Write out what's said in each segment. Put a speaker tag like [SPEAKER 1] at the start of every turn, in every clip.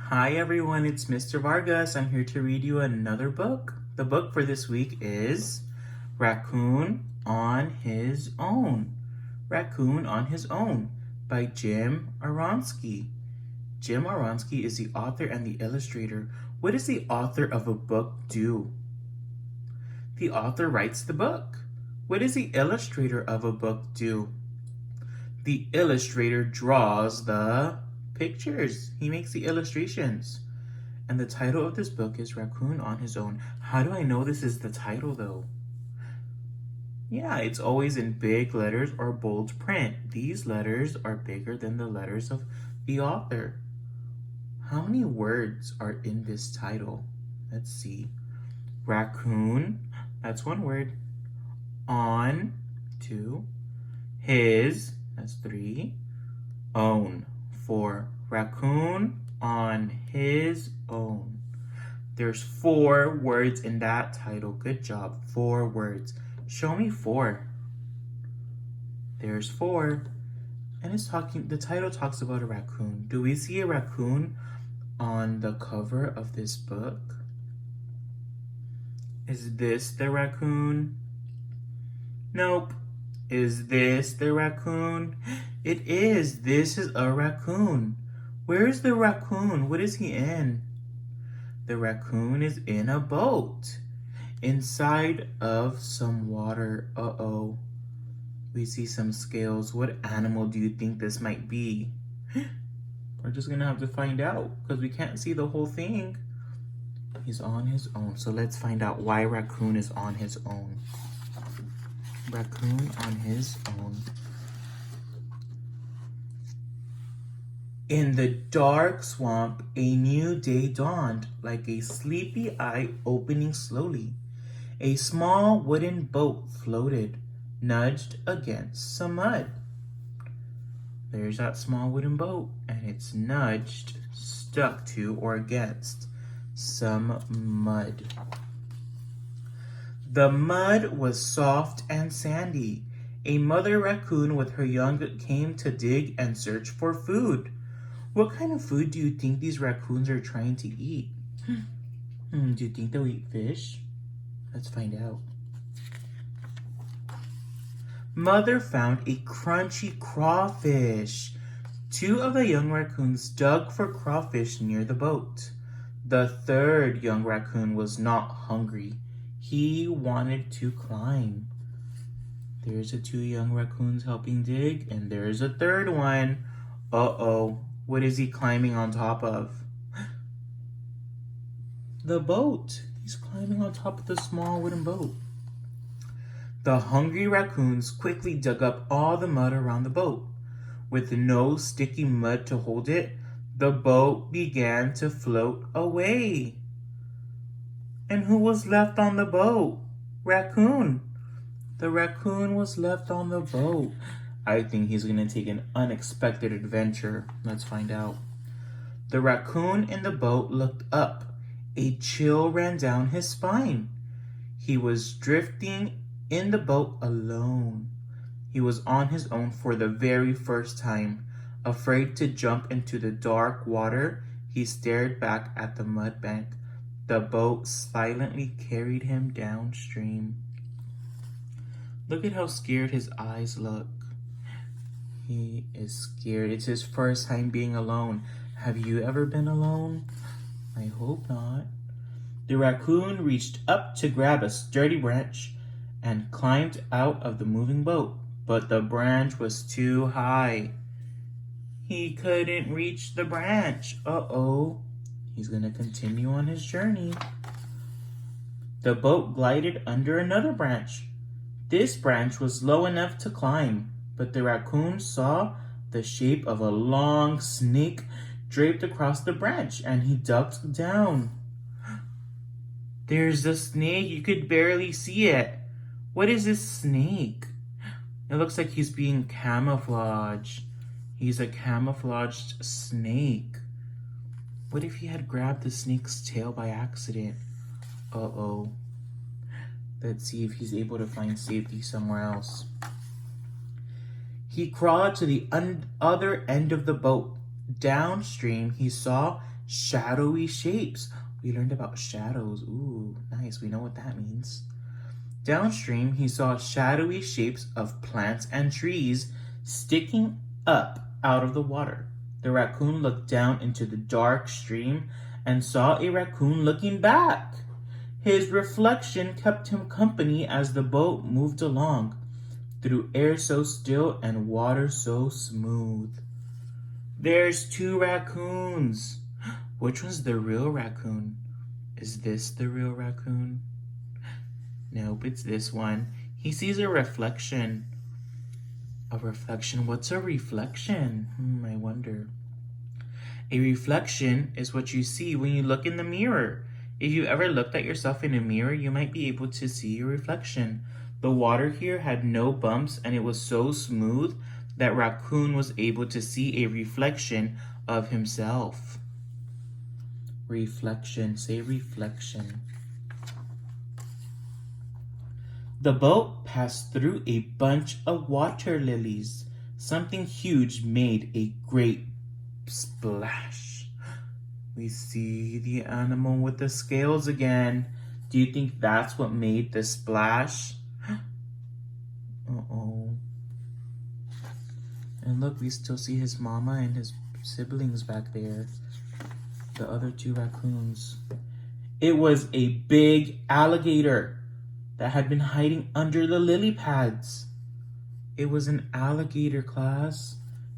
[SPEAKER 1] Hi everyone, it's Mr. Vargas. I'm here to read you another book. The book for this week is Raccoon on His Own. Raccoon on His Own by Jim Aronsky. Jim Aronsky is the author and the illustrator. What does the author of a book do? The author writes the book. What does the illustrator of a book do? The illustrator draws the pictures. He makes the illustrations. And the title of this book is Raccoon on His Own. How do I know this is the title though? Yeah, it's always in big letters or bold print. These letters are bigger than the letters of the author. How many words are in this title? Let's see. Raccoon, that's one word. On, 2. His, that's 3. Own, 4. Raccoon on his own. There's 4 words in that title. Good job. 4 words. Show me 4. There's 4. And the title talks about a raccoon. Do we see a raccoon on the cover of this book? Is this the raccoon? Nope. Is this the raccoon? It is. This is a raccoon. Where is the raccoon? What is he in? The raccoon is in a boat inside of some water. Uh-oh. We see some scales. What animal do you think this might be? We're just gonna have to find out because we can't see the whole thing. He's on his own. So let's find out why raccoon is on his own. Raccoon on his own. In the dark swamp, a new day dawned, like a sleepy eye opening slowly. A small wooden boat floated, nudged against some mud. There's that small wooden boat, and it's nudged, stuck to, or against some mud. The mud was soft and sandy. A mother raccoon with her young came to dig and search for food. What kind of food do you think these raccoons are trying to eat? Do you think they'll eat fish? Let's find out. Mother found a crunchy crawfish. 2 of the young raccoons dug for crawfish near the boat. The 3rd young raccoon was not hungry. He wanted to climb. There's the 2 young raccoons helping dig, and there's a 3rd one. Uh-oh. What is he climbing on top of? The boat. He's climbing on top of the small wooden boat. The hungry raccoons quickly dug up all the mud around the boat. With no sticky mud to hold it, the boat began to float away. And who was left on the boat? Raccoon. The raccoon was left on the boat. I think he's going to take an unexpected adventure. Let's find out. The raccoon in the boat looked up. A chill ran down his spine. He was drifting in the boat alone. He was on his own for the very first time. Afraid to jump into the dark water, he stared back at the mud bank. The boat silently carried him downstream. Look at how scared his eyes look. He is scared. It's his first time being alone. Have you ever been alone? I hope not. The raccoon reached up to grab a sturdy branch and climbed out of the moving boat, but the branch was too high. He couldn't reach the branch. Uh-oh. He's going to continue on his journey. The boat glided under another branch. This branch was low enough to climb, but the raccoon saw the shape of a long snake draped across the branch, and he ducked down. There's the snake. You could barely see it. What is this snake? It looks like he's being camouflaged. He's a camouflaged snake. What if he had grabbed the snake's tail by accident? Uh-oh. Let's see if he's able to find safety somewhere else. He crawled to the other end of the boat. Downstream, he saw shadowy shapes. We learned about shadows. Ooh, nice. We know what that means. Downstream, he saw shadowy shapes of plants and trees sticking up out of the water. The raccoon looked down into the dark stream and saw a raccoon looking back. His reflection kept him company as the boat moved along, through air so still and water so smooth. There's two raccoons. Which one's the real raccoon? Is this the real raccoon? Nope, it's this one. He sees a reflection. A reflection? What's a reflection? I wonder. A reflection is what you see when you look in the mirror. If you ever looked at yourself in a mirror, you might be able to see your reflection. The water here had no bumps and it was so smooth that Raccoon was able to see a reflection of himself. Reflection. Say reflection. The boat passed through a bunch of water lilies. Something huge made a great splash. We see the animal with the scales again. Do you think that's what made the splash? Uh-oh. And look, we still see his mama and his siblings back there. The other two raccoons. It was a big alligator that had been hiding under the lily pads. It was an alligator, class.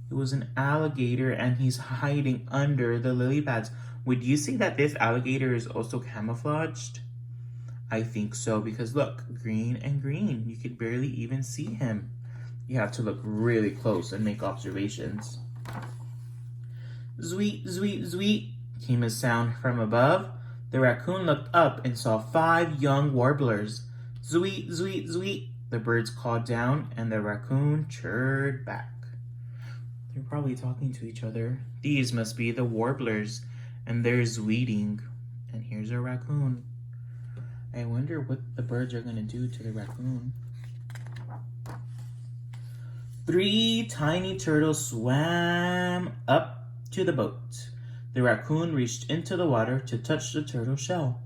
[SPEAKER 1] It was an alligator and he's hiding under the lily pads. Would you say that this alligator is also camouflaged? I think so, because look, green and green. You could barely even see him. You have to look really close and make observations. Zweet, zweet, zweet, came a sound from above. The raccoon looked up and saw 5 young warblers. Zweet, zweet, zweet, the birds called down, and the raccoon chirred back. They're probably talking to each other. These must be the warblers, and they're zweeting. And here's a raccoon. I wonder what the birds are going to do to the raccoon. 3 tiny turtles swam up to the boat. The raccoon reached into the water to touch the turtle shell,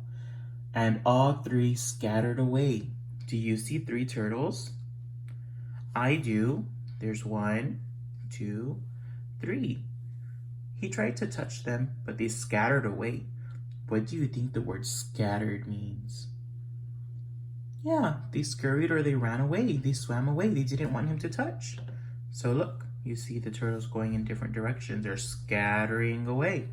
[SPEAKER 1] and all 3 scattered away. Do you see 3 turtles? I do. There's 1, 2, 3. He tried to touch them, but they scattered away. What do you think the word scattered means? Yeah, they scurried or they ran away. They swam away. They didn't want him to touch. So look, you see the turtles going in different directions. They're scattering away.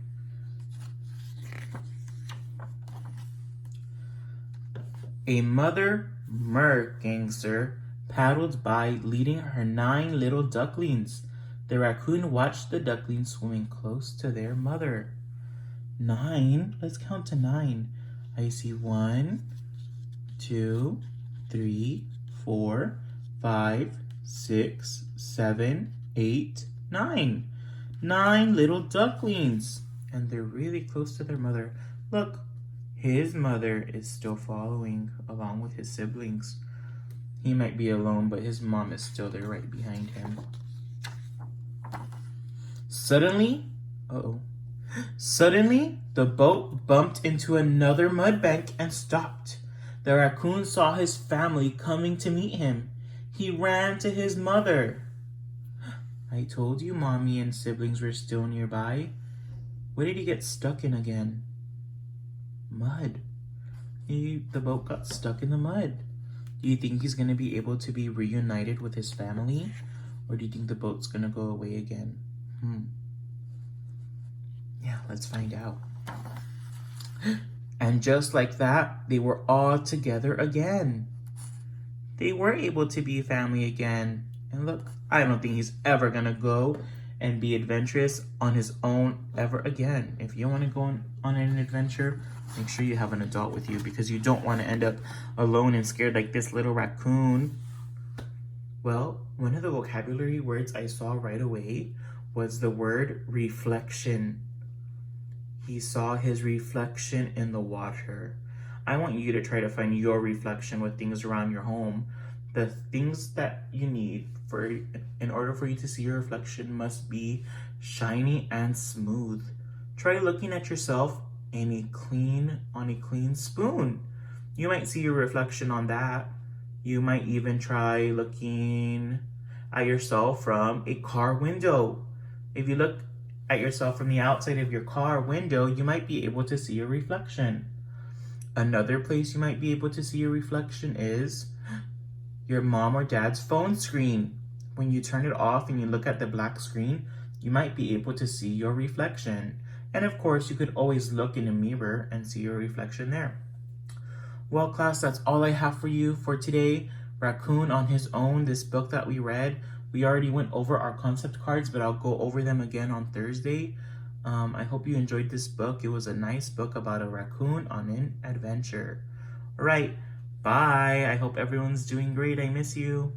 [SPEAKER 1] A mother merganser paddled by leading her 9 little ducklings. The raccoon watched the ducklings swimming close to their mother. 9? Let's count to 9. I see 1, 2, 3, 4, 5, 6, 7, 8, 9. 9 little ducklings. And they're really close to their mother. Look, his mother is still following along with his siblings. He might be alone, but his mom is still there right behind him. Suddenly, the boat bumped into another mud bank and stopped. The raccoon saw his family coming to meet him. He ran to his mother. I told you mommy and siblings were still nearby. What did he get stuck in again? Mud. The boat got stuck in the mud. Do you think he's going to be able to be reunited with his family? Or do you think the boat's going to go away again? Yeah, let's find out. And just like that, they were all together again. They were able to be family again. And look, I don't think he's ever going to go and be adventurous on his own ever again. If you want to go on an adventure, make sure you have an adult with you, because you don't want to end up alone and scared like this little raccoon. Well, one of the vocabulary words I saw right away was the word reflection. He saw his reflection in the water. I want you to try to find your reflection with things around your home. The things that you need in order for you to see your reflection must be shiny and smooth. Try looking at yourself on a clean spoon. You might see your reflection on that. You might even try looking at yourself from a car window. If you look at yourself from the outside of your car window, you might be able to see your reflection. Another place you might be able to see your reflection is your mom or dad's phone screen. When you turn it off and you look at the black screen, you might be able to see your reflection. And of course, you could always look in a mirror and see your reflection there. Well, class, that's all I have for you for today. Raccoon on His Own, this book that we read. We already went over our concept cards, but I'll go over them again on Thursday. I hope you enjoyed this book. It was a nice book about a raccoon on an adventure. All right, bye. I hope everyone's doing great. I miss you.